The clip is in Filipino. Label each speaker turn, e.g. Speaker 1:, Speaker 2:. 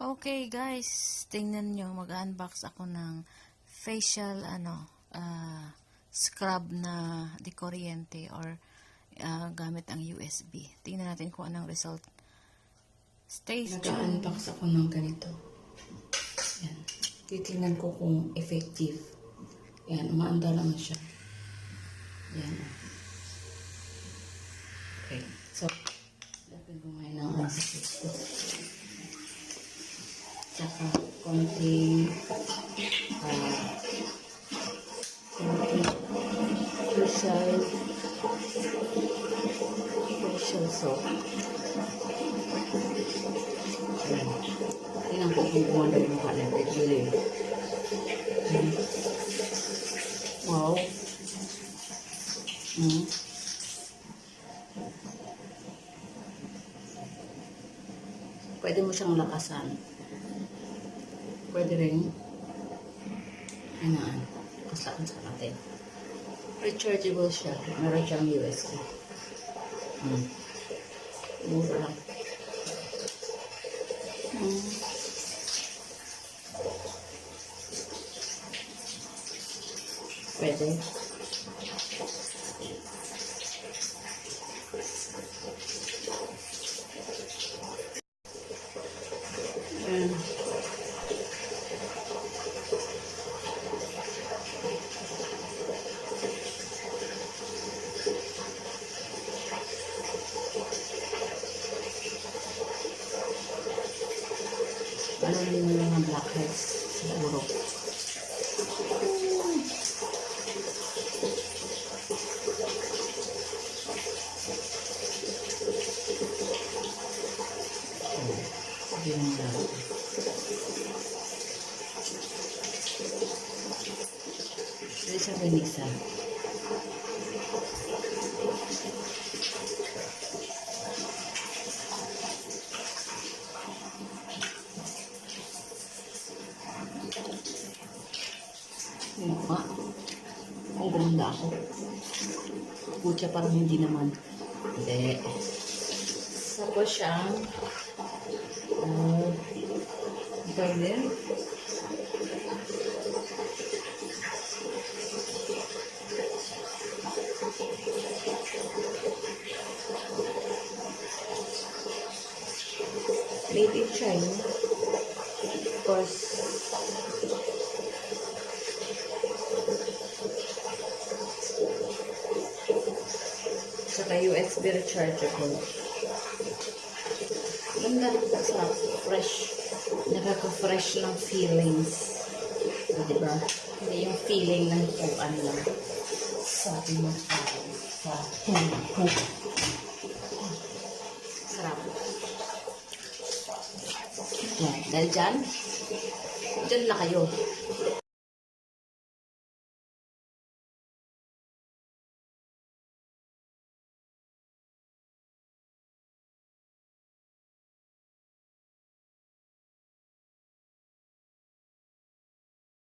Speaker 1: Okay guys, tingnan nyo, mag-unbox ako ng facial scrub na di kuryente or gamit ang USB. Tingnan natin kung anong result. Stay tuned.
Speaker 2: Nag-unbox ako ng ganito. Yan. Titingnan ko kung effective. Yan, umaanda lang siya. Yan. Okay. So, lapin ko ngayon ang answer ko. Saka konting facial soap. Ayan. Tingnan ko kung gumanda yung mukha na ito. Wow. Pwede mo siyang lakasan. Pwede rin kasakan sa natin. Rechargeable siya. Meron siyang USB. Mura lang. Pwede. Ano din yung mga blackheads siguro. Sige mo na. Dito siya binisa. Mukha. Kung gumanda ako. Butya parang hindi naman. Hindi. Tapos siyang pwede. Made in China. Of course, saka USB rechargeable. Ganda sa fresh. Nakaka-fresh ng feelings. So, diba? Hindi yung feeling ng kuan lang. Sabi mo sa sarap. Yan. Dahil dyan na kayo.